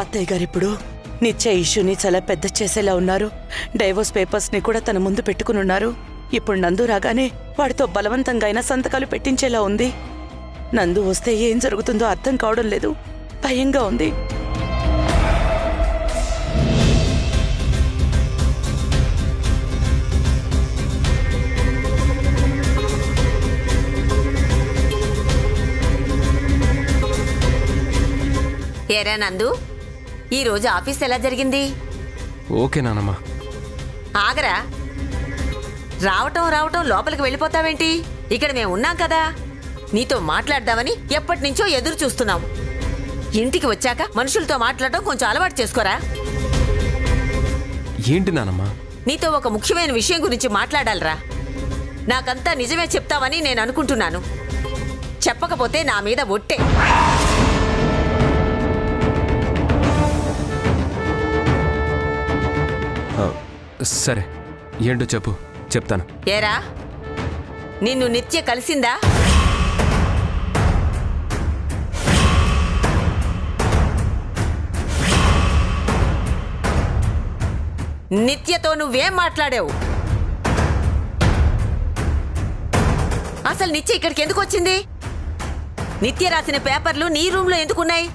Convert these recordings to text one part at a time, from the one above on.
అత్తయ్య గారిప్పుడు నిత్య ఇష్యూని చాలా పెద్ద చేసేలా ఉన్నారు. డైవోర్స్ పేపర్స్ ని కూడా తన ముందు పెట్టుకునున్నారు. ఇప్పుడు నందు రాగానే వాడితో బలవంతంగా అయినా సంతకాలు పెట్టించేలా ఉంది. నందు వస్తే ఏం జరుగుతుందో అర్థం కావడం లేదు. భయంగా ఉంది. ఏరా నందు, ఈరోజు ఆఫీస్ ఎలా జరిగింది? ఓకే నానమ్మా. ఆగరా, రావటం రావటం లోపలికి వెళ్ళిపోతావేంటి? ఇక్కడ మేము ఉన్నాం కదా, నీతో మాట్లాడదామని ఎప్పటి నుంచో ఎదురు చూస్తున్నాం. ఇంటికి వచ్చాక మనుషులతో మాట్లాడటం కొంచెం అలవాటు చేసుకోరా. ఏంటి నానమ్మా? నీతో ఒక ముఖ్యమైన విషయం గురించి మాట్లాడాలరా. నాకంతా నిజమే చెప్తావని నేను అనుకుంటున్నాను. చెప్పకపోతే నా మీద ఒట్టే. సరే, ఏంటో చెప్పు, చెప్తాను. ఏరా, నిన్ను నిత్య కలిసిందా? నిత్యతో నువ్వేం మాట్లాడావు? అసలు నిత్య ఇక్కడికి ఎందుకు వచ్చింది? నిత్య రాసిన పేపర్లు నీ రూమ్లో ఎందుకున్నాయి?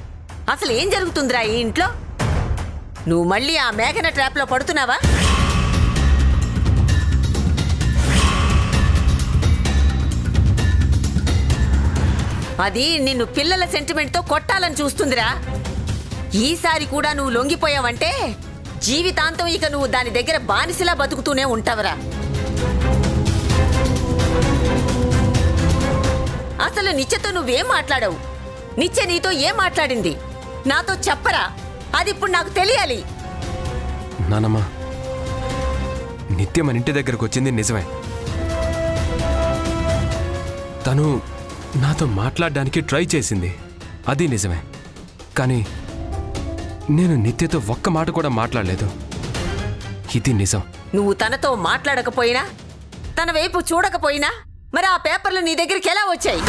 అసలు ఏం జరుగుతుందిరా ఈ ఇంట్లో? నువ్వు మళ్ళీ ఆ మేఘన ట్రాప్లో పడుతున్నావా? అది నిన్ను పిల్లల సెంటిమెంట్తో కొట్టాలని చూస్తుందిరా. ఈసారి కూడా నువ్వు లొంగిపోయావంటే జీవితాంతం ఇక నువ్వు దాని దగ్గర బానిసలా బతుకుతూనే ఉంటావురా. అసలు నిత్యతో నువ్వేం మాట్లాడావు? నిత్య నీతో ఏం మాట్లాడింది? నాతో చెప్పరా, అది ఇప్పుడు నాకు తెలియాలి. నానమ్మా, నిత్య మన ఇంటి దగ్గరకు వచ్చింది నిజమే. తను నాతో మాట్లాడడానికి ట్రై చేసింది, అది నిజమే. కానీ నేను నిత్యతో ఒక్క మాట కూడా మాట్లాడలేదు, ఇది నిజం. నువ్వు తనతో మాట్లాడకపోయినా, తన వైపు చూడకపోయినా మరి ఆ పేపర్లు నీ దగ్గరికి ఎలా వచ్చాయి?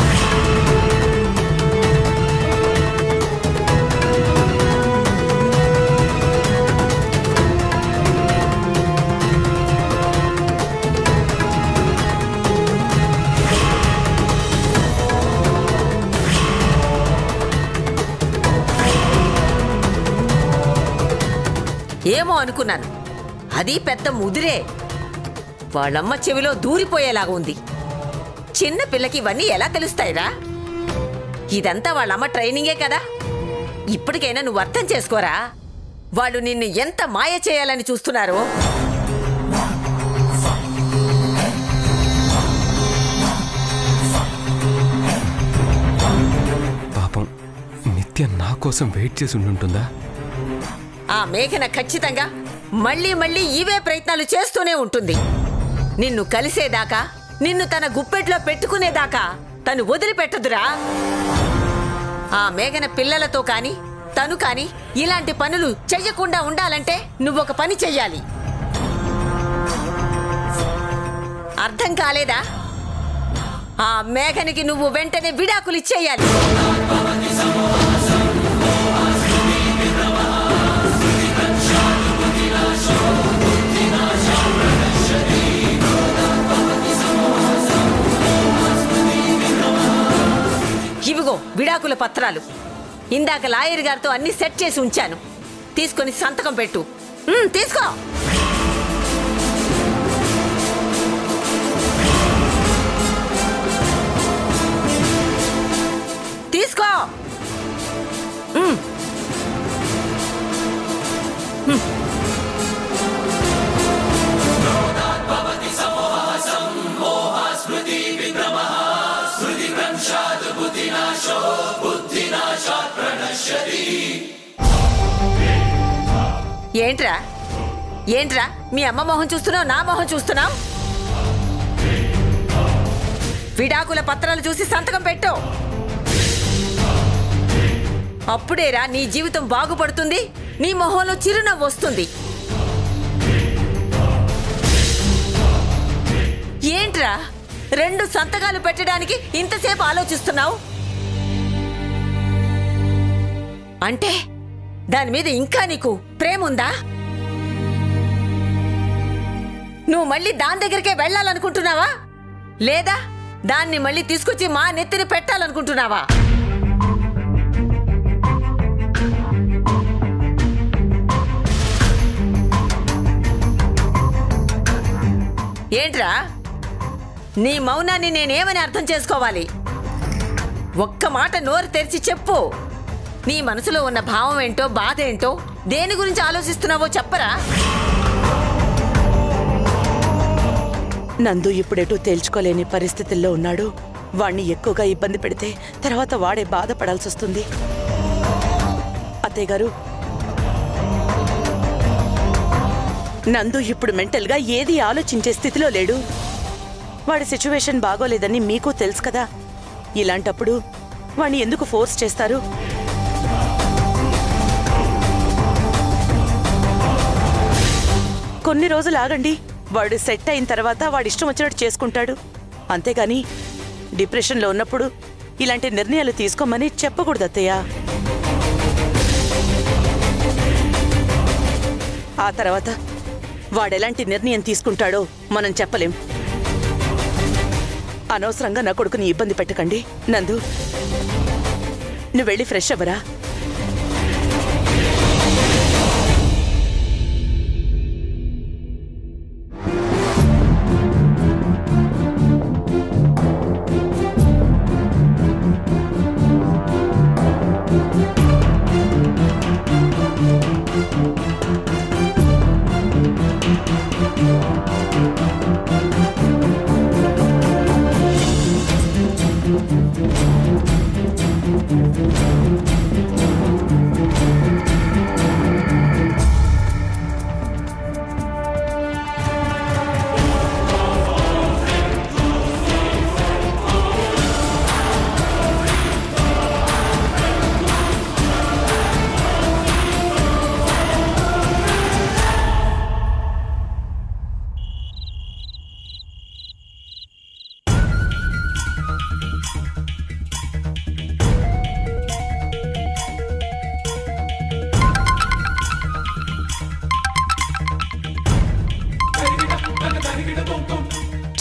ఏమో అనుకున్నాను, అది పెద్ద ముదిరే. వాళ్ళమ్మ చెవిలో దూరిపోయేలాగా ఉంది. చిన్న పిల్లకి ఇవన్నీ ఎలా తెలుస్తాయిరా? ఇదంతా వాళ్ళమ్మ ట్రైనింగే కదా. ఇప్పటికైనా నువ్వు అర్థం చేసుకోరా, వాళ్ళు నిన్ను ఎంత మాయ చేయాలని చూస్తున్నారో. పాపం నిత్య నా కోసం వెయిట్ చేసి ఉంటుందా? ఆ మేఘన ఖచ్చితంగా మళ్ళీ మళ్ళీ ఇవే ప్రయత్నాలు చేస్తూనే ఉంటుంది. నిన్ను కలిసేదాకా, నిన్ను తన గుప్పెట్లో పెట్టుకునేదాకా తను వదిలిపెట్టదురా. ఆ మేఘన పిల్లలతో కాని తను కాని ఇలాంటి పనులు చెయ్యకుండా ఉండాలంటే నువ్వొక పని చెయ్యాలి. అర్థం కాలేదా? ఆ మేఘనికి నువ్వు వెంటనే విడాకులు ఇచ్చేయాలి. ఇవిగో విడాకుల పత్రాలు. ఇందాక లాయర్ గారితో అన్ని సెట్ చేసి ఉంచాను. తీసుకొని సంతకం పెట్టు. తీసుకో. తీసుకో. ఏంట్రా ఏంట్రా మీ అమ్మ మొహం చూస్తున్నావు, నా మొహం చూస్తున్నావు? విడాకుల పత్రాలు చూసి సంతకం పెట్టు. అప్పుడేరా నీ జీవితం బాగుపడుతుంది, నీ మొహంలో చిరునవ్వు వస్తుంది. ఏంట్రా 2 సంతకాలు పెట్టడానికి ఇంతసేపు ఆలోచిస్తున్నావు? అంటే దాని మీద ఇంకా నీకు ప్రేమ ఉందా? నువ్వు మళ్ళీ దాని దగ్గరికే వెళ్ళాలనుకుంటున్నావా, లేదా దాన్ని మళ్ళీ తీసుకొచ్చి మా నెత్తిని పెట్టాలనుకుంటున్నావా? ఏంట్రా నీ మౌనాన్ని నేనేమని అర్థం చేసుకోవాలి? ఒక్క మాట నోరు తెరిచి చెప్పు. నీ మనసులో ఉన్న భావం ఏంటో, బాధ ఏంటో, దేని గురించి ఆలోచిస్తున్నావో చెప్పరా? నందు ఇప్పుడెటూ తేల్చుకోలేని పరిస్థితుల్లో ఉన్నాడు. వాణ్ణి ఎక్కువగా ఇబ్బంది పెడితే తర్వాత వాడే బాధపడాల్సి వస్తుంది. అత్తయ్య గారు, నందు ఇప్పుడు మెంటల్గా ఏది ఆలోచించే స్థితిలో లేడు. వాడి సిచ్యువేషన్ బాగోలేదని మీకు తెలుసు కదా. ఇలాంటప్పుడు వాణ్ణి ఎందుకు ఫోర్స్ చేస్తారు? కొన్ని రోజులు ఆగండి. వాడు సెట్ అయిన తర్వాత వాడి ఇష్టం వచ్చినట్టు చేసుకుంటాడు. అంతేగాని డిప్రెషన్లో ఉన్నప్పుడు ఇలాంటి నిర్ణయాలు తీసుకోమని చెప్పకూడదు అత్తయ్య. ఆ తర్వాత వాడెలాంటి నిర్ణయం తీసుకుంటాడో మనం చెప్పలేం. అనవసరంగా నా కొడుకుని ఇబ్బంది పెట్టకండి. నందు, నువ్వు వెళ్ళి ఫ్రెష్ అవ్వరా.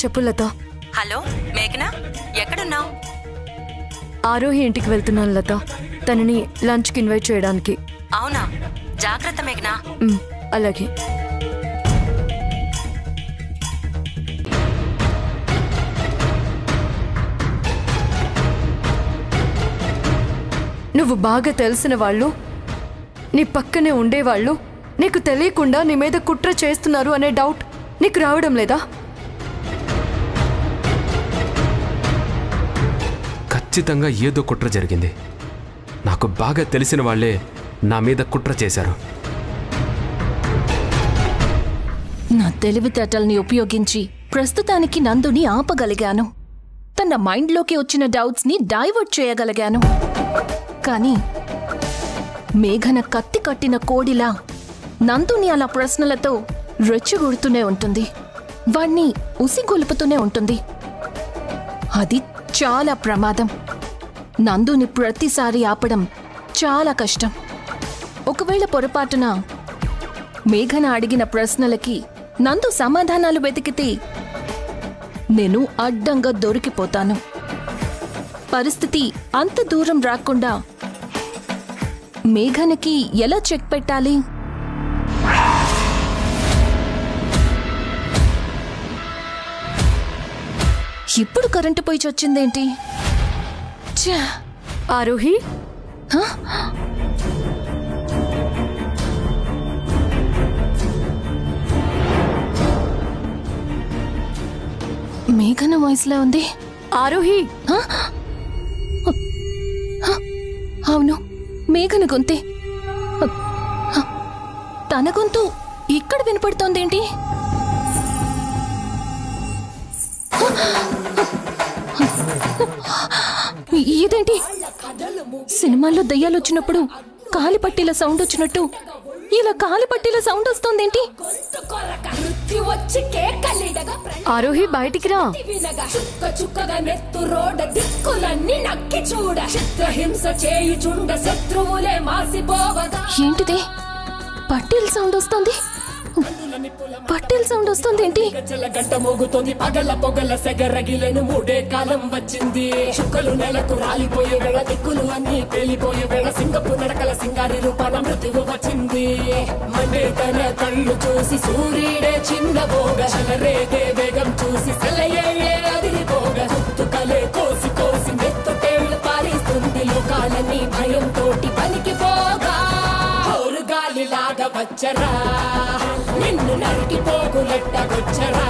చెప్పు లత. హలో మేఘనా, ఎక్కడున్నావు? ఆరోహి ఇంటికి వెళ్తున్నాను లత, తనని లంచ్కి ఇన్వైట్ చేయడానికి. అవునా, జాగ్రత్త మేఘనా. అలాగే. నువ్వు బాగా తెలిసిన వాళ్ళు, నీ పక్కనే ఉండేవాళ్ళు నీకు తెలియకుండా నీ మీద కుట్ర చేస్తున్నారు అనే డౌట్ నీకు రావడం లేదా? ఖచ్చితంగా ఏదో కుట్ర జరిగింది. నాకు బాగా తెలిసిన వాళ్లే నా మీద కుట్ర చేశారు. నా తెలివితేటల్ని ఉపయోగించి ప్రస్తుతానికి నందుని ఆపగలిగాను. తన మైండ్లోకి వచ్చిన డౌట్స్ని డైవర్ట్ చేయగలిగాను. కానీ మేఘన కత్తి కట్టిన కోడిలా నందుని అలా ప్రశ్నలతో రెచ్చగొడుతూనే ఉంటుంది. వాణ్ణి ఉసిగొలుపుతూనే ఉంటుంది. అది చాలా ప్రమాదం. నందుని ప్రతిసారి ఆపడం చాలా కష్టం. ఒకవేళ పొరపాటున మేఘన అడిగిన ప్రశ్నలకి నందు సమాధానాలు వెతికితే నేను అడ్డంగా దొరికిపోతాను. పరిస్థితి అంత దూరం రాకుండా మేఘనకి ఎలా చెక్ పెట్టాలి? ఇప్పుడు కరెంటు పోయి చొచ్చిందేంటి? ఆరోహి, మేఘన వాయిస్లా ఉంది. ఆరోహి, అవును, మేఘన గొంతే. తన గొంతు ఇక్కడ వినపడుతోందేంటి? ఇదేంటి? సినిమాల్లో దయ్యాలు వచ్చినప్పుడు కాలిపట్టీల సౌండ్ వచ్చినట్టు ఇలా కాలిపట్టీల సౌండ్ వస్తోందేంటి? ఆరోహి, బయటికి రా. చుక్కగా నెత్తు రోడ దిక్కులన్నీ నక్కి చూడ చిత్రహింస చేయుచుండ శత్రువులే మాసిపోవగా ఏంటిది? పట్టీల సౌండ్ వస్తుంది. పట్టీల సౌండ్ వస్తుంది ఏంటి? గజ్జల గంట మోగుతోంది, పగల పొగల సెగరగిలేను, మూడే కాలం వచ్చింది. చుక్కలు నెలకు రాలిపోయే వేళ, దిక్కులు అన్ని పేలిపోయే వేళ, సింగపు నడకల సింగారి రూపాన మృత్యువు వచ్చింది. మండే తన కళ్ళు చూసి సూర్యుడే చిన్నబోగ, చలరేగే వేగం చూసి సెలయే అదిరిపోగ, చుట్టుకలే కోసి కోసి నెత్తుకేళ్లు పారిస్తుంది. లోకాలన్నీ భయంతోటి పనికిపోగా, గాలిలాగా వచ్చరా, నిన్ను నరికి పోగులెట్టగొచ్చరా.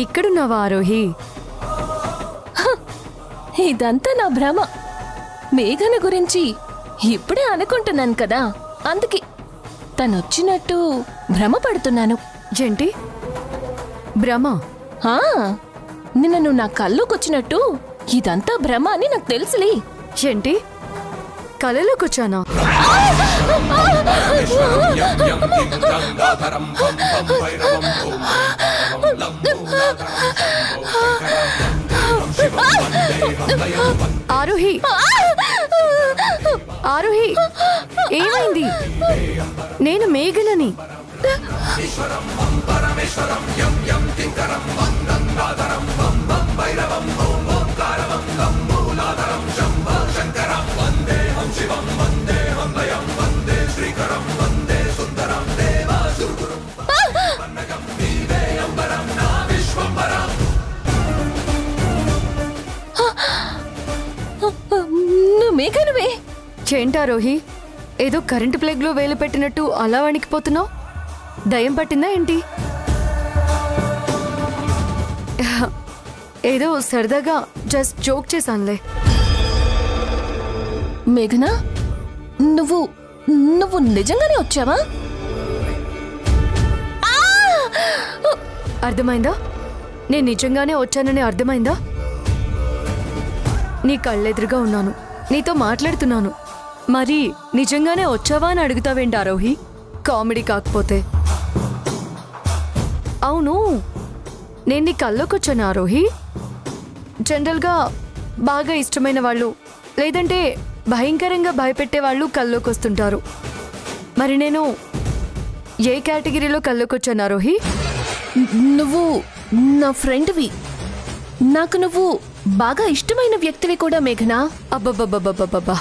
ఇక్కడున్నావా ఆరోహి? ఇదంతా నా భ్రమ. మేఘన గురించి ఇప్పుడే అనుకుంటున్నాను కదా, అందుకే తనొచ్చినట్టు భ్రమ పడుతున్నాను. ఏంటి భ్రమ? నిన్న నువ్వు నా కల్లోకొచ్చినట్టు ఇదంతా భ్రమ అని నాకు తెలుసులే. ఏంటి కలలోకొచ్చానా? ఆరోహి, ఆరోహి, ఏమైంది? నేను మేఘనని. మేఘనవే. ఏంటారోహి, ఏదో కరెంటు ప్లగ్ లో వేలు పెట్టినట్టు అలా వణికిపోతున్నావు? దయ్యం పట్టిందా ఏంటి? ఏదో సరదాగా జస్ట్ జోక్ చేశానులే. మేఘనా, నువ్వు నువ్వు నిజంగానే వచ్చావా? అర్థమైందా? నేను నిజంగానే వచ్చానని అర్థమైందా? నీ కళ్ళెదురుగా ఉన్నాను, నీతో మాట్లాడుతున్నాను. మరి నిజంగానే వచ్చావా అని అడుగుతావేంటి ఆరోహి? కామెడీ కాకపోతే. అవును, నేను నీ కల్లోకొచ్చాను ఆరోహి. జనరల్గా బాగా ఇష్టమైన వాళ్ళు లేదంటే భయంకరంగా భయపెట్టే వాళ్ళు కల్లోకి వస్తుంటారు. మరి నేను ఏ కేటగిరీలో కల్లోకొచ్చాను ఆరోహి? నువ్వు నా ఫ్రెండ్వి. నాకు నువ్వు బాగా ఇష్టమైన వ్యక్తివి కూడా మేఘనా. అబ్బబ్బబ్బబ్బబ్బబ్బా,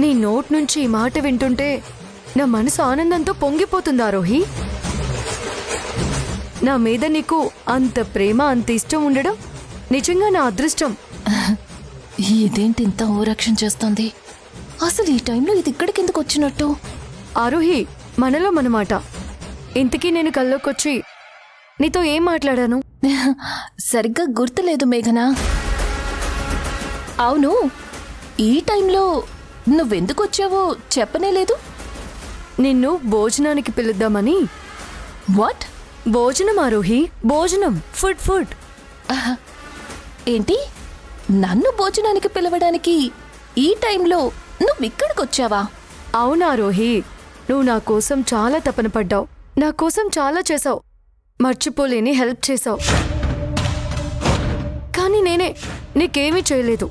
నీ నోట్ నుంచి ఈ మాట వింటుంటే నా మనసు ఆనందంతో పొంగిపోతుంది ఆరోహి. నా మీద నీకు అంత ప్రేమ, అంత ఇష్టం ఉండడం నిజంగా నా అదృష్టం. ఇదేంటి ఇంత ఓరక్షణ చేస్తోంది? అసలు ఈ టైంలో ఇది ఇక్కడికి ఎందుకు వచ్చినట్టు? ఆరోహి, మనలో మనమాట. ఇంతకీ నేను కల్లోకొచ్చి నీతో ఏం మాట్లాడాను? సరిగ్గా గుర్తులేదు మేఘనా. అవును, ఈ టైంలో నువ్వెందుకు వచ్చావో చెప్పనే లేదు. నిన్ను భోజనానికి పిలుద్దామని. వాట్? భోజనం ఆరోహి, భోజనం. Food food. ఏంటి? నన్ను భోజనానికి పిలవడానికి ఈ టైంలో నువ్విక్కడికి వచ్చావా? అవునా ఆరోహి, నువ్వు నా కోసం చాలా తపన పడ్డావు, నా కోసం చాలా చేసావు, మర్చిపోలేని హెల్ప్ చేసావు. కానీ నేనే నీకేమీ చేయలేదు.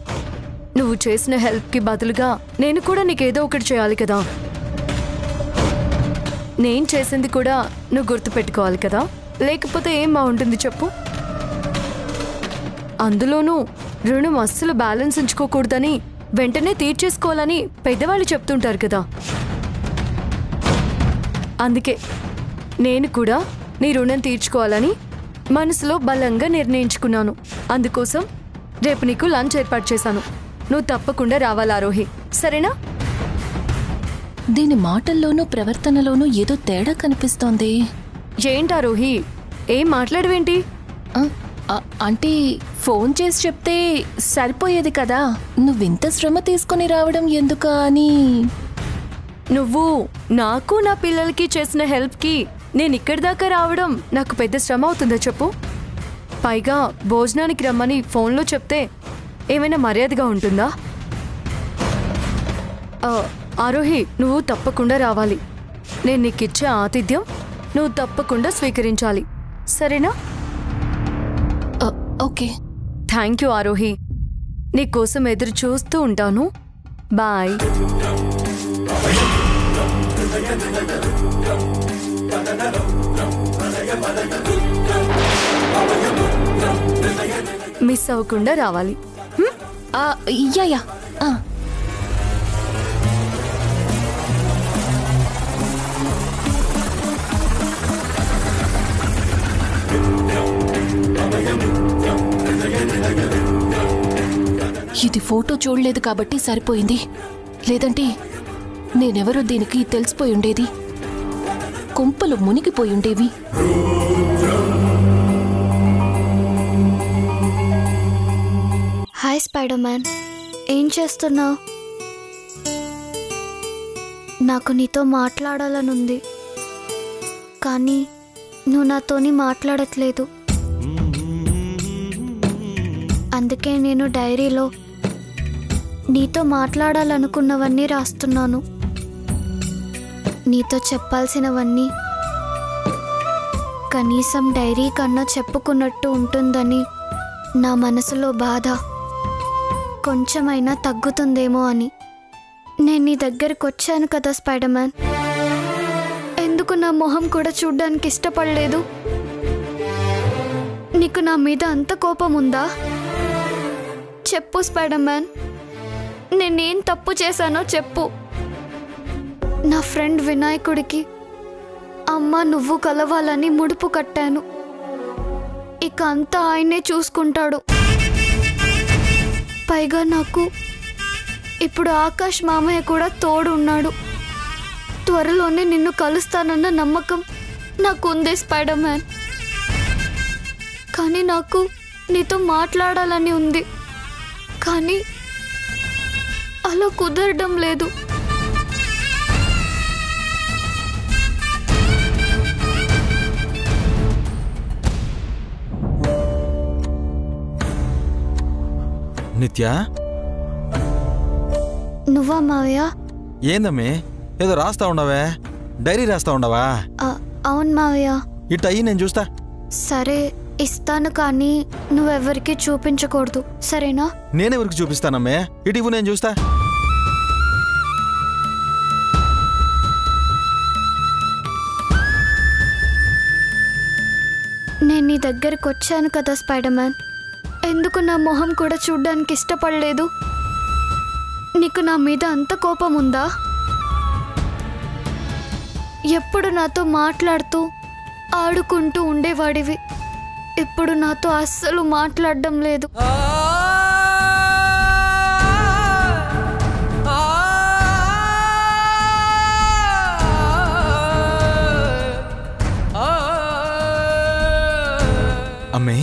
నువ్వు చేసిన హెల్ప్కి బదులుగా నేను కూడా నీకేదో ఒకటి చేయాలి కదా. నేను చేసింది కూడా నువ్వు గుర్తుపెట్టుకోవాలి కదా, లేకపోతే ఏం బాగుంటుంది చెప్పు? అందులోనూ రుణం అస్సలు బ్యాలెన్స్ ఉంచుకోకూడదని, వెంటనే తీర్చేసుకోవాలని పెద్దవాళ్ళు చెప్తుంటారు కదా. అందుకే నేను కూడా నీ రుణం తీర్చుకోవాలని మనసులో బలంగా నిర్ణయించుకున్నాను. అందుకోసం రేపు నీకు లంచ్ ఏర్పాటు చేశాను. నువ్వు తప్పకుండా రావాలి ఆరోహి, సరేనా? దీని మాటల్లోనూ ప్రవర్తనలోనూ ఏదో తేడా కనిపిస్తోంది. ఏంటారోహి, ఏం మాట్లాడవేంటి? అంటే ఫోన్ చేసి చెప్తే సరిపోయేది కదా, నువ్వింత శ్రమ తీసుకుని రావడం ఎందుకా అని. నువ్వు నాకు నా పిల్లలకి చేసిన హెల్ప్కి నేను ఇక్కడి దాకా రావడం నాకు పెద్ద శ్రమ అవుతుందా చెప్పు? పైగా భోజనానికి రమ్మని ఫోన్లో చెప్తే ఏమైనా మర్యాదగా ఉంటుందా? ఆరోహి, నువ్వు తప్పకుండా రావాలి. నేను నీకిచ్చే ఆతిథ్యం నువ్వు తప్పకుండా స్వీకరించాలి, సరేనా? ఓకే. Thank you Aarohi. నీకోసం ఎదురు చూస్తూ ఉంటాను. బాయ్. మిస్ అవ్వకుండా రావాలి. యా. ఇది ఫోటో చూడలేదు కాబట్టి సరిపోయింది. లేదంటే నేనెవరో దీనికి తెలిసిపోయి ఉండేది. కొంపలు మునిగిపోయి ఉండేవి. హాయ్ స్పైడర్ మ్యాన్, ఏం చేస్తున్నావు? నాకు నీతో మాట్లాడాలనుంది, కానీ నువ్వు నాతోని మాట్లాడట్లేదు. అందుకే నేను డైరీలో నీతో మాట్లాడాలనుకున్నవన్నీ రాస్తున్నాను. నీతో చెప్పాల్సినవన్నీ కనీసం డైరీ కన్నా చెప్పుకున్నట్టు ఉంటుందని నా మనసులో బాధ కొంచెమైనా తగ్గుతుందేమో అని. నేను నీ దగ్గరికి వచ్చాను కదా స్పైడర్ మ్యాన్, ఎందుకు నా మొహం కూడా చూడ్డానికి ఇష్టపడలేదు? నీకు నా మీద అంత కోపం ఉందా? చెప్పు స్పైడర్ మ్యాన్, నేనేం తప్పు చేశానో చెప్పు. నా ఫ్రెండ్ వినాయకుడికి అమ్మ నువ్వు కలవాలని ముడుపు కట్టాను. ఇక అంతా ఆయనే చూసుకుంటాడు. పైగా నాకు ఇప్పుడు ఆకాష్ మామయ్య కూడా తోడు ఉన్నాడు. త్వరలోనే నిన్ను కలుస్తానన్న నమ్మకం నాకు ఉంది స్పైడర్ మ్యాన్. కానీ నాకు నీతో మాట్లాడాలని ఉంది, కానీ అలా కుదరడం లేదు. నిత్య, నువ్వా మావయ్య? ఏందమ్మే ఏదో రాస్తా ఉండవే? డైరీ రాస్తా ఉండవా? అవును మావయ్య. ఇట్ అయ్యి నేను చూస్తా. సరే ఇస్తాను, కానీ నువ్వెవరికి చూపించకూడదు, సరేనా? నేనెవరికి చూపిస్తానమ్మే? ఇటు ఇవ్వు, నేను చూస్తా. నేను నీ దగ్గరికి వచ్చాను కదా స్పైడర్ మ్యాన్, ఎందుకు నా మొహం కూడా చూడ్డానికి ఇష్టపడలేదు? నీకు నా మీద అంత కోపం ఉందా? ఎప్పుడు నాతో మాట్లాడుతూ ఆడుకుంటూ ఉండేవాడివి, ఇప్పుడు నాతో అస్సలు మాట్లాడడం లేదు. అమ్మే,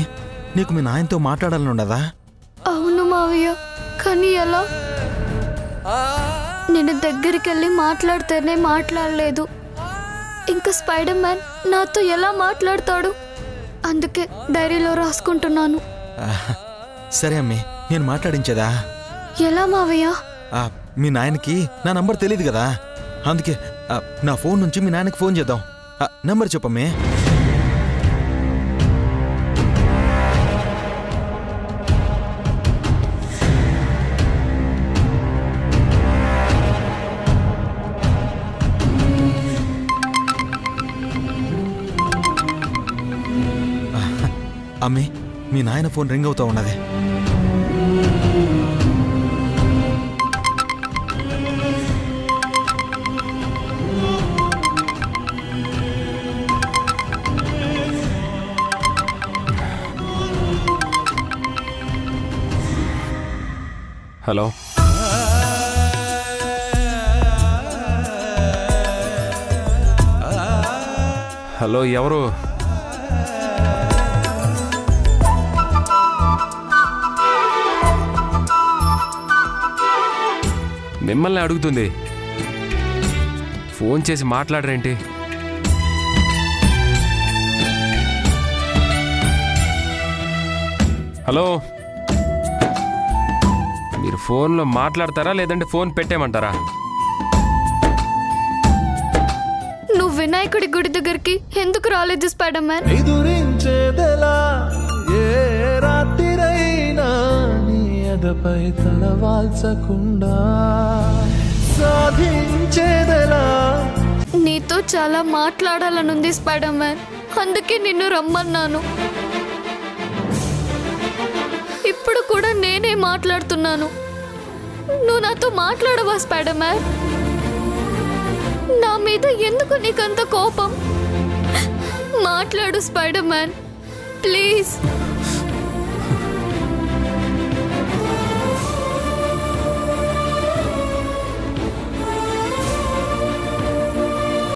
నీకు మీ నాయనతో మాట్లాడాలని ఉండదా? అవును మావయ్య, కానీ ఎలా? నేను దగ్గరికి వెళ్ళి మాట్లాడితేనే మాట్లాడలేదు. ఇంకా స్పైడర్ మ్యాన్ నాతో ఎలా మాట్లాడతాడు? అందుకే డైరీలో రాసుకుంటున్నాను. సరే అమ్మే, నేను మాట్లాడించేదా? ఎలా మావయ్య? మీ నాయనకి నా నంబర్ తెలియదు కదా, అందుకే నా ఫోన్ నుంచి మీ నాయనకి ఫోన్ చేద్దాం. నంబర్ చెప్పమ్మే. అమ్మే, మీ నాయన ఫోన్ రింగ్ అవుతా ఉన్నది. హలో, హలో, ఎవరు? మిమ్మల్ని అడుగుతుంది, ఫోన్ చేసి మాట్లాడరేంటి? హలో, మీరు ఫోన్లో మాట్లాడతారా లేదంటే ఫోన్ పెట్టేయమంటారా? నువ్వు వినాయకుడి గుడి దగ్గరికి ఎందుకు రాలేదు స్పైడర్ మ్యాన్? ఇకపై తలవాల్చకుండా సాధించేదెలా? నీతో చాలా మాట్లాడాలనుంది స్పైడర్ మ్యాన్, అందుకే నిన్ను రమ్మన్నాను. ఇప్పుడు కూడా నేనే మాట్లాడుతున్నాను. నువ్వు నాతో మాట్లాడవా స్పైడర్ మ్యాన్? నా మీద ఎందుకు నీకంత కోపం? మాట్లాడు స్పైడర్ మ్యాన్, ప్లీజ్.